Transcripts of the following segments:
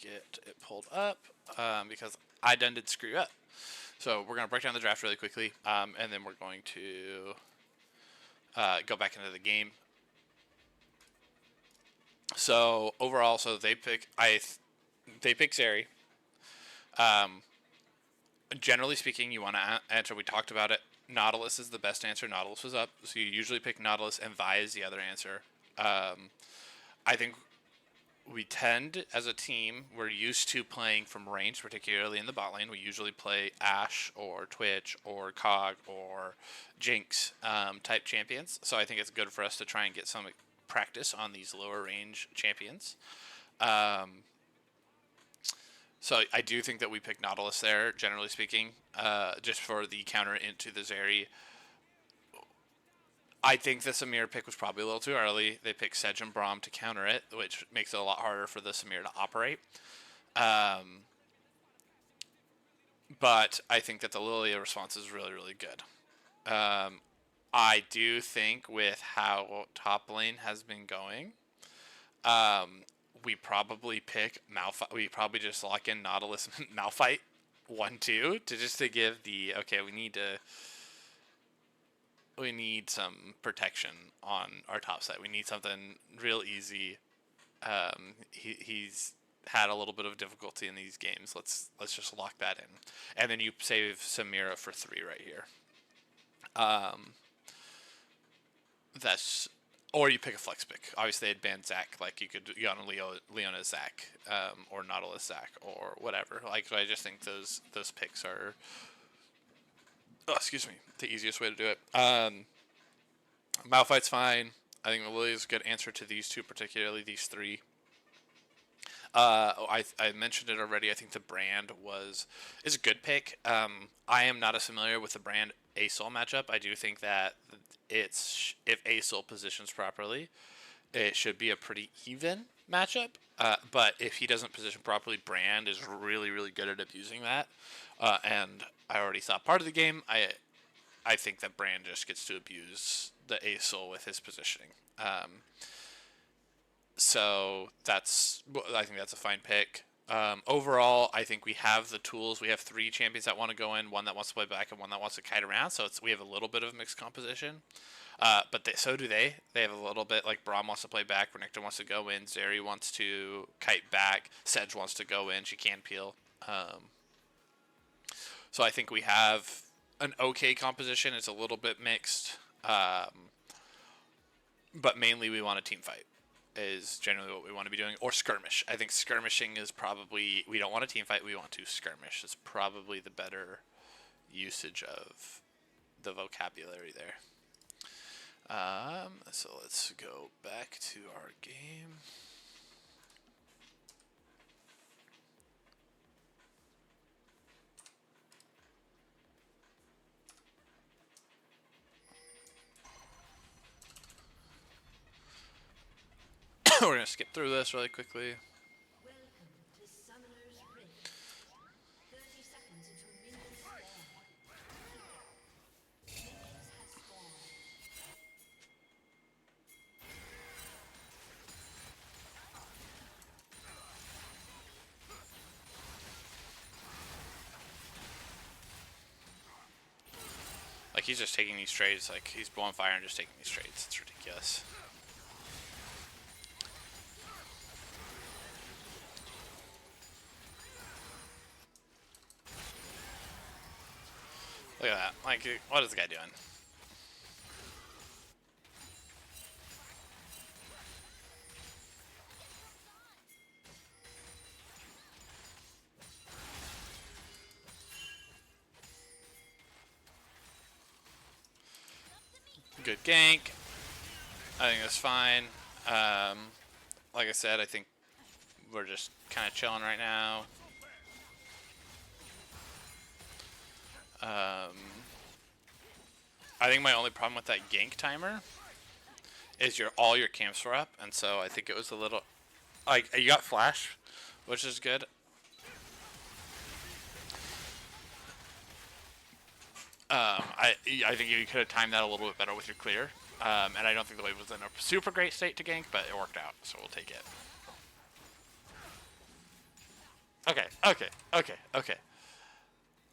get it pulled up because I did screw up. So we're going to break down the draft really quickly, and then we're going to go back into the game. So overall, they pick Zeri. Generally speaking, you want to answer. We talked about it. Nautilus is the best answer. Nautilus was up, so you usually pick Nautilus, and Vi is the other answer. I think we tend, as a team, we're used to playing from range, particularly in the bot lane. We usually play Ashe or Twitch or Cog or Jinx type champions. So I think it's good for us to try and get some practice on these lower range champions. So I do think that we pick Nautilus there, generally speaking, just for the counter into the Zeri. I think the Samir pick was probably a little too early. They picked Sedge and Braum to counter it, which makes it a lot harder for the Samir to operate. But I think that the Lilia response is really, really good. I do think with how top lane has been going, we probably pick Malphite. We probably just lock in Nautilus Malphite 1-2 to give the we need some protection on our top side. We need something real easy. He's had a little bit of difficulty in these games. Let's just lock that in, and then you save Samira for 3 right here. Or you pick a flex pick. Obviously, they'd ban Zac. Like you could go on Leona Zac, or Nautilus Zac, or whatever. Like I just think those picks are, the easiest way to do it. Malphite's fine. I think Lilia's a good answer to these two, particularly these 3. I mentioned it already. I think the Brand is a good pick. I am not as familiar with the Brand ASOL matchup. I do think that if ASOL positions properly, it should be a pretty even matchup. But if he doesn't position properly, Brand is really, really good at abusing that. And I already saw part of the game. I think that Brand just gets to abuse the ASOL with his positioning. So I think that's a fine pick. Overall, I think we have the tools. We have 3 champions that want to go in, one that wants to play back, and one that wants to kite around. So we have a little bit of mixed composition. But so do they. They have a little bit, like Braum wants to play back, Renekton wants to go in, Zeri wants to kite back, Sedge wants to go in, she can peel. So I think we have an okay composition. It's a little bit mixed. But mainly we want a team fight is generally what we want to be doing, or skirmish. I think skirmishing is probably, we don't want a team fight, we want to skirmish. It's probably the better usage of the vocabulary there. So let's go back to our game. We're going to skip through this really quickly. Like, he's just taking these trades. Like, he's blowing fire and just taking these trades. It's ridiculous. Look at that. Like, what is the guy doing? Good gank. I think that's fine. Like I said, I think we're just kind of chilling right now. I think my only problem with that gank timer is all your camps were up, and so I think it was a little, like, you got flash, which is good. I think you could have timed that a little bit better with your clear, and I don't think the wave was in a super great state to gank, but it worked out, so we'll take it. Okay.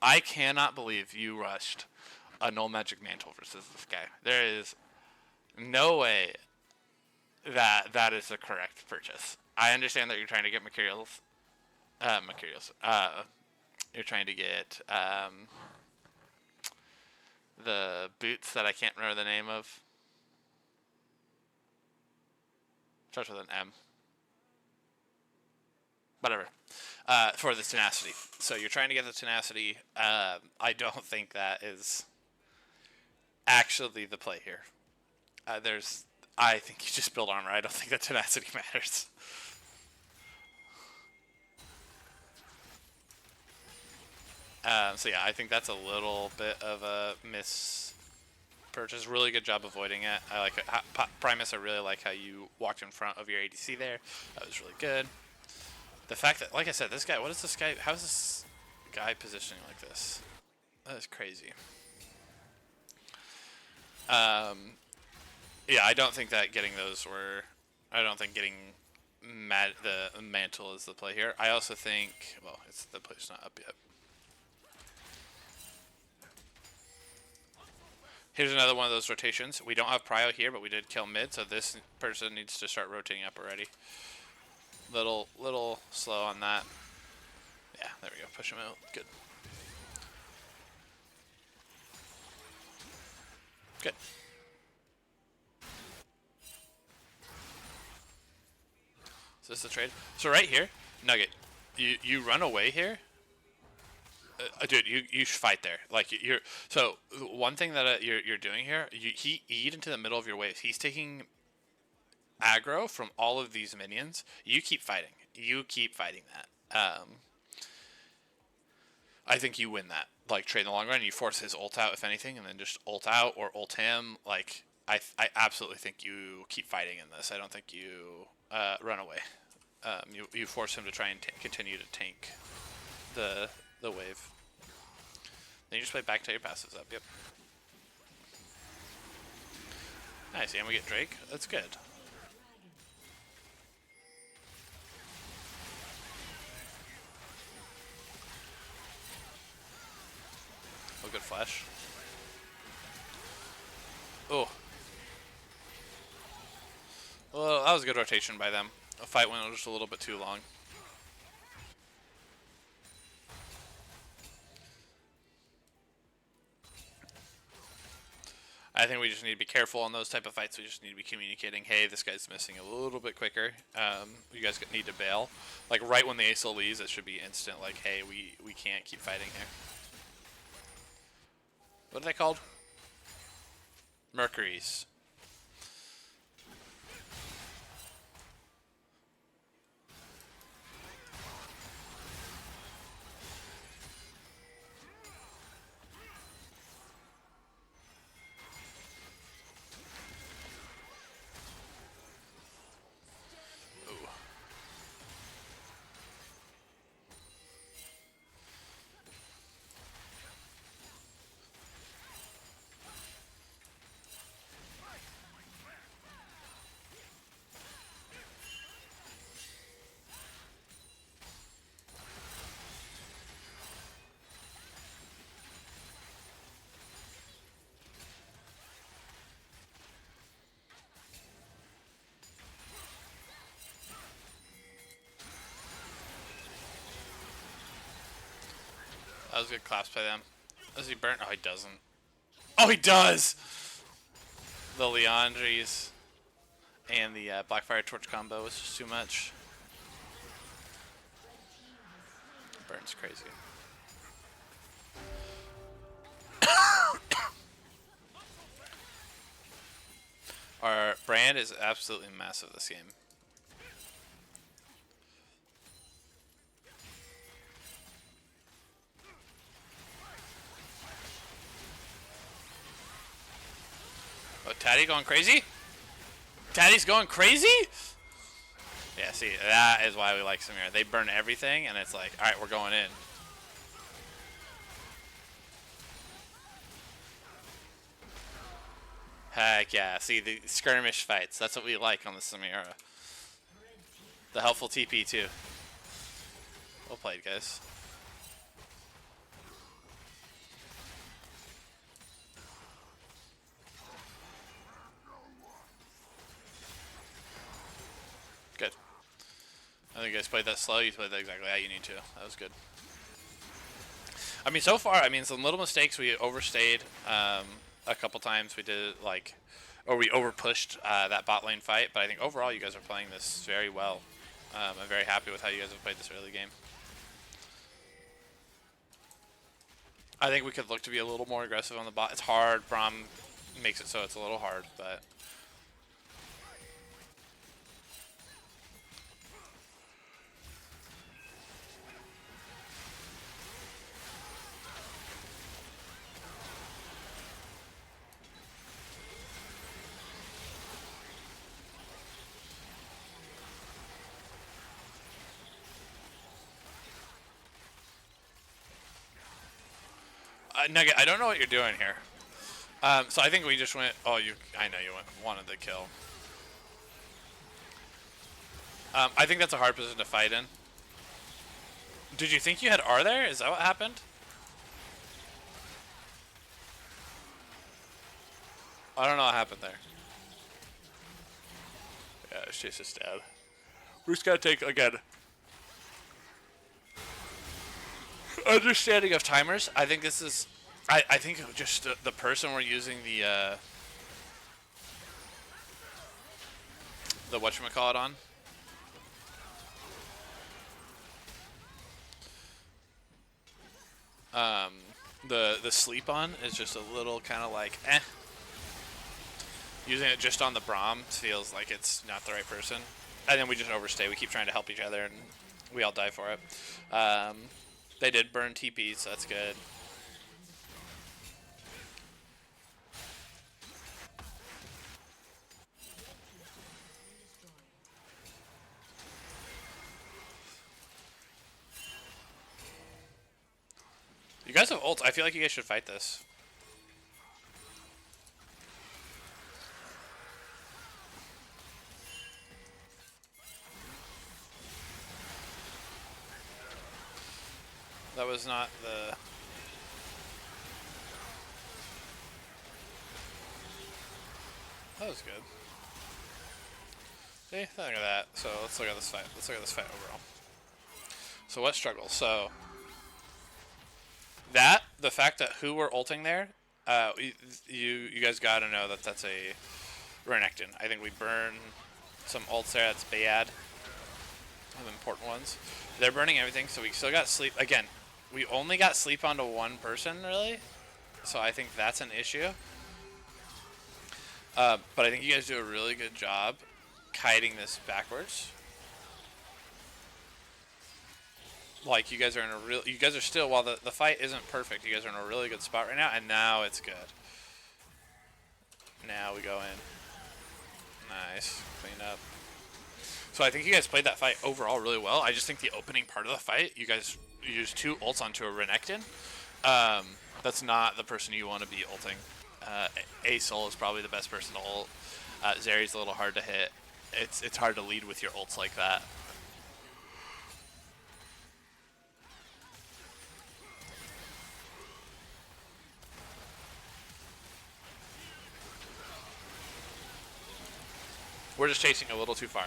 I cannot believe you rushed a Null Magic Mantle versus this guy. There is no way that is the correct purchase. I understand that you're trying to get materials. You're trying to get the boots that I can't remember the name of. Starts with an M. Whatever. For the tenacity. So you're trying to get the tenacity. I don't think that is actually the play here. I think you just build armor. I don't think that tenacity matters. So yeah, I think that's a little bit of a miss purchase. Really good job avoiding it. I like it. Primus, I really like how you walked in front of your ADC there. That was really good. The fact that, like I said, this guy, what is this guy, how is this guy positioning like this? That is crazy. Yeah, I don't think that getting those were, I don't think getting the mantle is the play here. I also think, well, the play's not up yet. Here's another one of those rotations. We don't have prio here, but we did kill mid, so this person needs to start rotating up already. Little slow on that. Yeah, there we go. Push him out. Good. Good. Is this the trade? So right here, Nugget, you run away here. Dude, you should fight there. Like you're. So one thing that you're doing here, he eat into the middle of your waves. He's taking aggro from all of these minions. You keep fighting. You keep fighting that. I think you win that. Like trade in the long run. You force his ult out if anything, and then just ult out or ult him. Like I absolutely think you keep fighting in this. I don't think you run away. You force him to try and continue to tank the wave. Then you just play back till your passives up. Yep. Nice, and we get Drake. That's good. Oh, good flash. Oh. Well, that was a good rotation by them. The fight went just a little bit too long. I think we just need to be careful on those type of fights. We just need to be communicating, hey, this guy's missing a little bit quicker. You guys need to bail. Like right when the ASL leaves, it should be instant. Like, hey, we can't keep fighting here. What are they called? Mercuries. That was a good claps by them. Does he burn? Oh, he doesn't. Oh, he does! The Leandries and the Blackfire Torch combo was just too much. Burns crazy. Our brand is absolutely massive this game. Oh, Taddy going crazy? Taddy's going crazy? Yeah, see, that is why we like Samira. They burn everything, and it's like, alright, we're going in. Heck yeah. See, the skirmish fights. That's what we like on the Samira. The helpful TP, too. We'll play played, guys. Good. I think you guys played that slow. You played that exactly how you need to. That was good. I mean, so far, I mean, some little mistakes. We overstayed a couple times. We did, like, or we overpushed that bot lane fight. But I think overall, you guys are playing this very well. I'm very happy with how you guys have played this early game. I think we could look to be a little more aggressive on the bot. It's hard. Braum makes it so it's a little hard, but... Nugget, I don't know what you're doing here. So I think we just went... Oh, I know you wanted the kill. I think that's a hard position to fight in. Did you think you had R there? Is that what happened? I don't know what happened there. Yeah, it's just a stab. We just gotta take, again... Understanding of timers. I think this is... I think just the person we're using the whatchamacallit on. The sleep on is just a little kind of like, eh. Using it just on the Braum feels like it's not the right person. And then we just overstay. We keep trying to help each other, and we all die for it. They did burn TP, so that's good. You guys have ult. I feel like you guys should fight this. That was not the... That was good. See, look at that. So let's look at this fight. Let's look at this fight overall. So what struggles? So the fact that who we're ulting there, you guys gotta know that that's a Renekton. I think we burn some ults there. That's bad. One of the important ones. They're burning everything, so we still got sleep. Again, we only got sleep onto one person, really. So I think that's an issue. But I think you guys do a really good job kiting this backwards. Like, you guys are in a real... You guys are still... While the fight isn't perfect, you guys are in a really good spot right now. And now it's good. Now we go in. Nice. Clean up. So I think you guys played that fight overall really well. I just think the opening part of the fight, you guys used 2 ults onto a Renekton. That's not the person you want to be ulting. A-Soul is probably the best person to ult. Zeri's a little hard to hit. It's hard to lead with your ults like that. We're just chasing a little too far.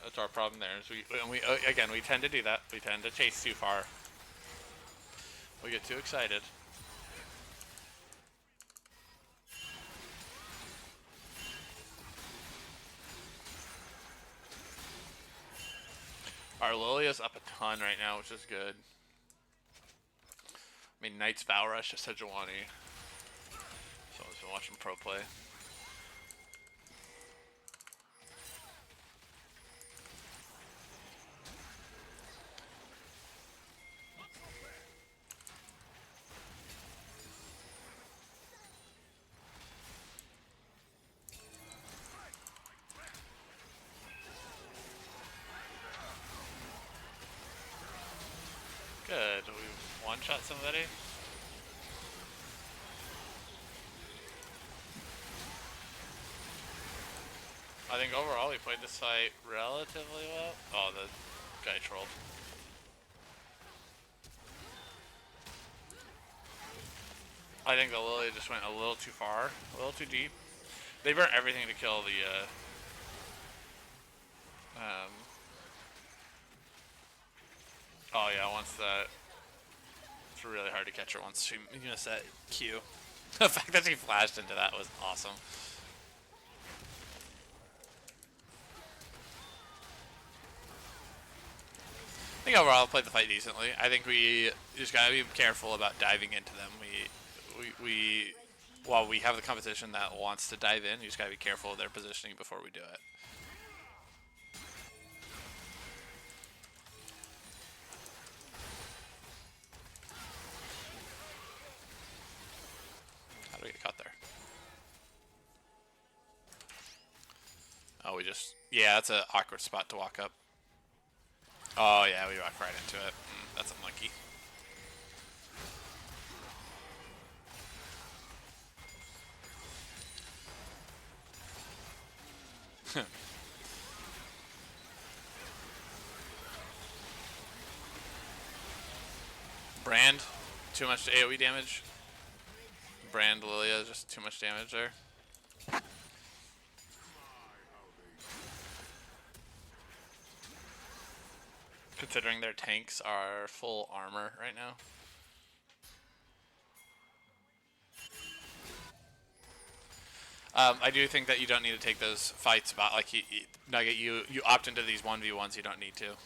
That's our problem there. Is we tend to do that. We tend to chase too far. We get too excited. Our Lilia's up a ton right now, which is good. I mean, Knight's Vow Rush just had Jawani. Someone's been watching pro play. Good. We one-shot somebody. I think overall we played this fight relatively well. Oh, the guy trolled. I think the Lilia just went a little too far, a little too deep. They burnt everything to kill the, oh yeah, once that, it's really hard to catch her once she missed that Q. The fact that she flashed into that was awesome. I think overall I played the fight decently. I think we just gotta be careful about diving into them. While we have the competition that wants to dive in, you just gotta be careful of their positioning before we do it. How do we get caught there? Oh, yeah, that's an awkward spot to walk up. Oh yeah, we walked right into it. That's unlucky. Brand, too much AoE damage. Brand Lilia, just too much damage there. Considering their tanks are full armor right now. I do think that you don't need to take those fights about like Nugget. You opt into these 1v1s. You don't need to.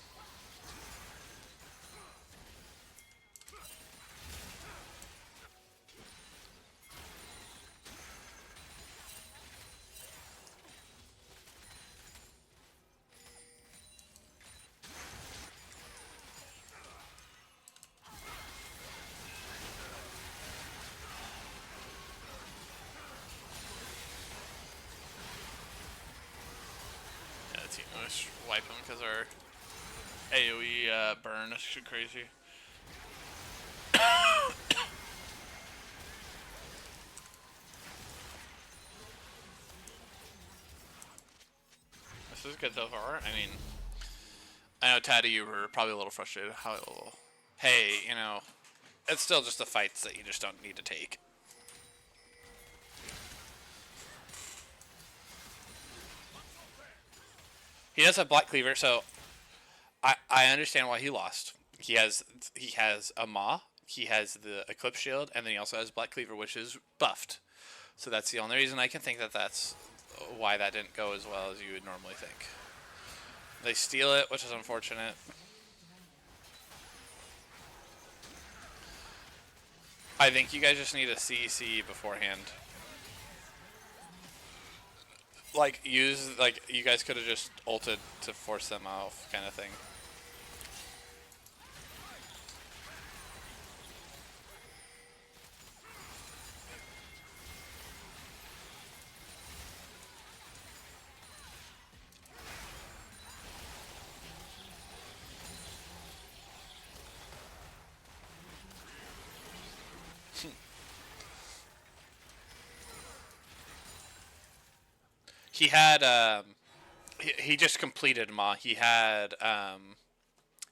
Let's wipe them because our AoE burn is shit crazy. This is good so far. I mean, I know Taddy, you were probably a little frustrated. Hey, you know, it's still just the fights that you just don't need to take. He does have Black Cleaver, so I understand why he lost. He has a Maw, he has the Eclipse Shield, and then he also has Black Cleaver, which is buffed. So that's the only reason I can think that that's why that didn't go as well as you would normally think. They steal it, which is unfortunate. I think you guys just need a CEC beforehand. Like, you guys could have just ulted to force them off, kind of thing. He had, he just completed Maw. He had,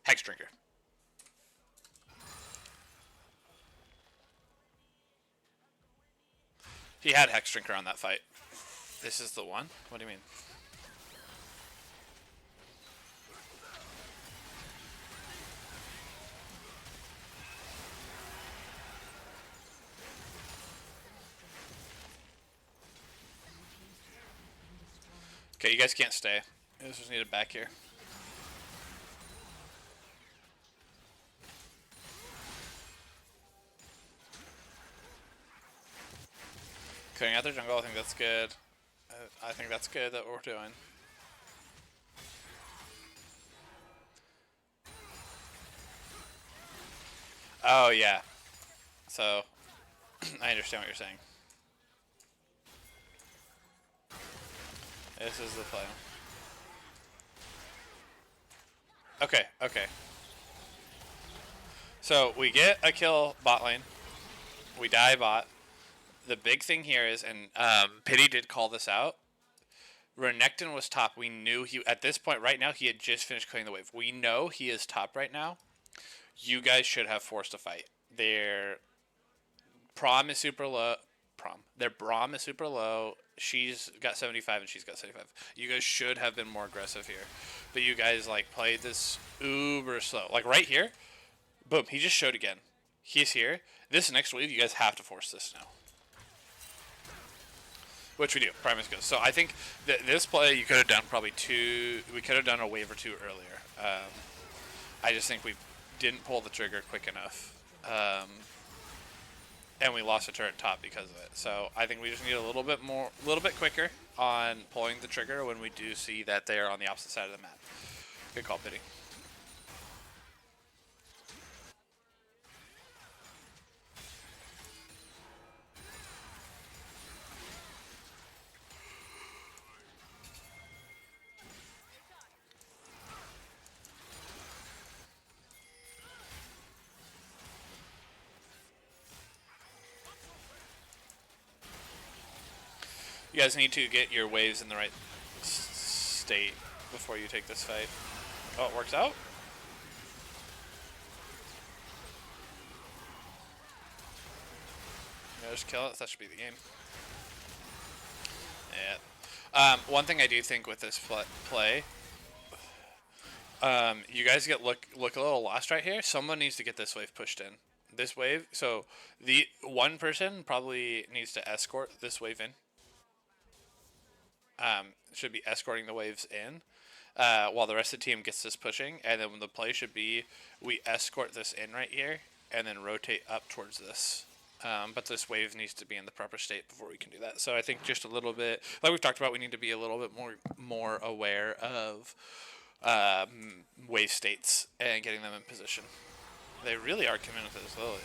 Hex Drinker. He had Hex Drinker on that fight. This is the one? What do you mean? Okay, you guys can't stay. You guys just need it back here. Cutting out their jungle, I think that's good. I think that's good that we're doing. Oh, yeah. So, I understand what you're saying. This is the play. Okay, okay. So, we get a kill bot lane. We die bot. The big thing here is, and Pity did call this out, Renekton was top. We knew he, at this point right now, he had just finished clearing the wave. We know he is top right now. You guys should have forced a fight. Prom is super low. Their Braum is super low. She's got 75 and she's got 75. You guys should have been more aggressive here, but you guys like played this uber slow. Like right here, boom. He just showed again. He's here. This next wave, you guys have to force this now. Which we do. Primus goes. So I think this play you could have done probably two. We could have done a wave or two earlier. I just think we didn't pull the trigger quick enough. And we lost a turret top because of it. So I think we just need a little bit quicker on pulling the trigger when we do see that they are on the opposite side of the map. Good call, Pity. You guys need to get your waves in the right state before you take this fight. Oh, it works out? Yeah, just kill it. That should be the game. Yeah. One thing I do think with this play, you guys look a little lost right here. Someone needs to get this wave pushed in. This wave. So the one person probably needs to escort this wave in. Should be escorting the waves in, while the rest of the team gets this pushing, and then the play should be we escort this in right here, and then rotate up towards this. But this wave needs to be in the proper state before we can do that. So I think just a little bit, like we've talked about, we need to be a little bit more aware of wave states and getting them in position. They really are coming with this Lilia.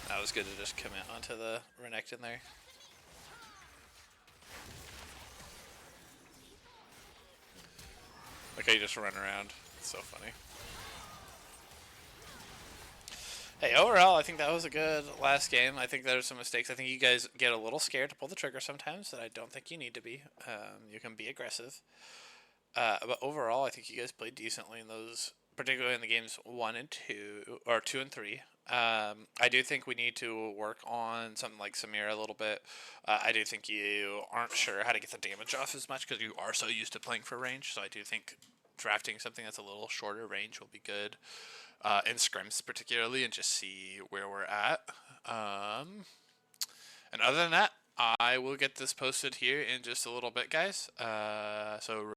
That was good to just commit onto the Renekton there. Look how you just run around. It's so funny. Hey, overall, I think that was a good last game. I think there were some mistakes. I think you guys get a little scared to pull the trigger sometimes that I don't think you need to be. You can be aggressive. But overall, I think you guys played decently in those, particularly in the games 1 and 2, or 2 and 3. I do think we need to work on something like Samira a little bit. I do think you aren't sure how to get the damage off as much because you are so used to playing for range. So I do think drafting something that's a little shorter range will be good. In scrims particularly, and just see where we're at. And other than that, I will get this posted here in just a little bit, guys. So